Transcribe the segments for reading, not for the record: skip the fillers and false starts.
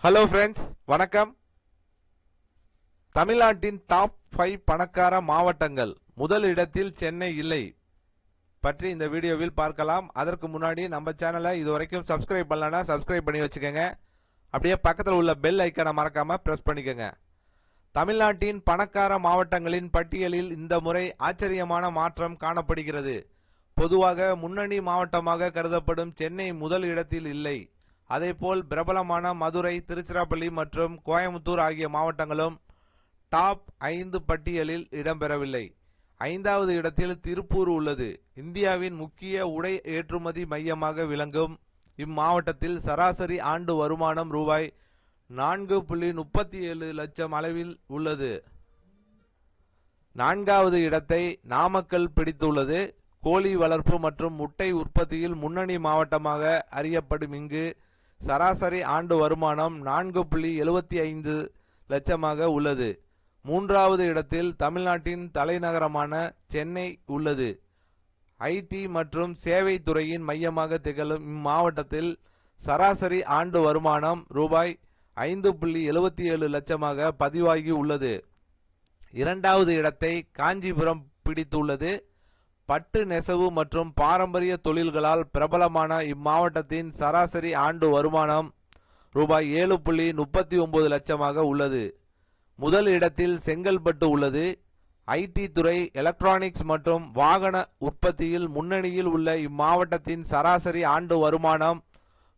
Hello friends, வணக்கம். தமிழ்நாட்டின் top 5 பணக்கார மாவட்டங்கள். முதல் இடத்தில் சென்னை இல்லை பற்றி இந்த வீடியோவில் பார்க்கலாம். அதற்கு முன்னாடி நம்ம சேனலை இதுவரைக்கும் சப்ஸ்கிரைப் பண்ணலனா சப்ஸ்கிரைப் பண்ணி வச்சுக்கோங்க. அப்படியே பக்கத்தில் உள்ள பெல் ஐக்கனை மறக்காம பிரஸ் பண்ணிக்கோங்க. தமிழ்நாட்டின் பணக்கார மாவட்டங்களின் பட்டியலில் இந்த முறை ஆச்சரியமான மாற்றம் காணப்படுகிறது. பொதுவாக முன்னணி மாவட்டமாக கருதப்படும் சென்னை முதல் இடத்தில் இல்லை. அதேபோல் பிரபலமான மதுரை, திருச்சிராப்பள்ளி மற்றும் கோயம்புத்தூர் ஆகிய மாவட்டங்களும் டாப் 5 பட்டியலில் இடம்பெறவில்லை. 5வது இடத்தில் திருப்பூர் உள்ளது. இந்தியாவின் முக்கிய உடை ஏற்றுமதி மையமாக விளங்கும் இம்மாவட்டத்தில் சராசரி ஆண்டு வருமானம் ரூபாய் 4.37 லட்சம் அளவில் உள்ளது. 4வது இடத்தை நாமக்கல் பிடித்துள்ளது. கோழி வளர்ப்பு மற்றும் முட்டை உற்பத்தியில் முன்னணி மாவட்டமாக அறியப்படும் இங்கு சராசரி ஆண்டு வருமானம் 4.75 லட்சமாக உள்ளது. 3வது இடத்தில் தமிழ்நாட்டின் தலைநகரமான சென்னை உள்ளது. ஐடி மற்றும் சேவை துறையின் மையமாக திகழும் இம்மாவட்டத்தில் சராசரி ஆண்டு வருமானம் ரூபாய் 5.77 லட்சமாக பதிவாகி உள்ளது. 2வது இடத்தை காஞ்சிபுரம் பிடித்துள்ளது. பட்டு நெசவு மற்றும் பாரம்பரிய தொழில்களால் பிரபலமான இம்மாவட்டத்தின் சராசரி ஆண்டு வருமானம் ரூபாய் 7.39 லட்சமாக உள்ளது. முதல் இடத்தில் செங்கல்பட்டு உள்ளது. ஐடி துறை, எலக்ட்ரானிக்ஸ் மற்றும் வாகன உற்பத்தியில் முன்னணியில் உள்ள இம்மாவட்டத்தின் சராசரி ஆண்டு வருமானம்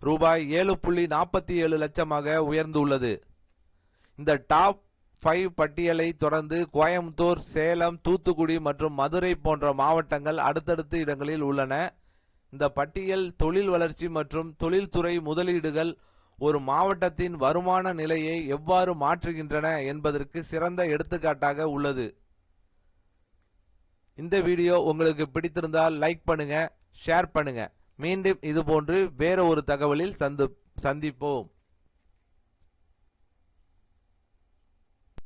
ரூபாய் 7.47 லட்சமாக உயர்ந்துள்ளது. இந்த டாப் 5 பட்டியலை தொடர்ந்து கோயம்புத்தூர், சேலம், தூத்துக்குடி மற்றும் மதுரை போன்ற மாவட்டங்கள் அடுத்தடுத்த இடங்களில் உள்ளன. இந்த பட்டியல் தொழில் வளர்ச்சி மற்றும் தொழில்துறை முதலீடுகள் ஒரு மாவட்டத்தின் வருமான நிலையை எவ்வாறு மாற்றுகின்றன என்பதற்கு சிறந்த எடுத்துக்காட்டாக உள்ளது. இந்த வீடியோ உங்களுக்கு பிடித்திருந்தால் லைக் பண்ணுங்க, ஷேர் பண்ணுங்க. மீண்டும் இதுபோன்று வேற ஒரு தகவலில் சந்திப்போம்.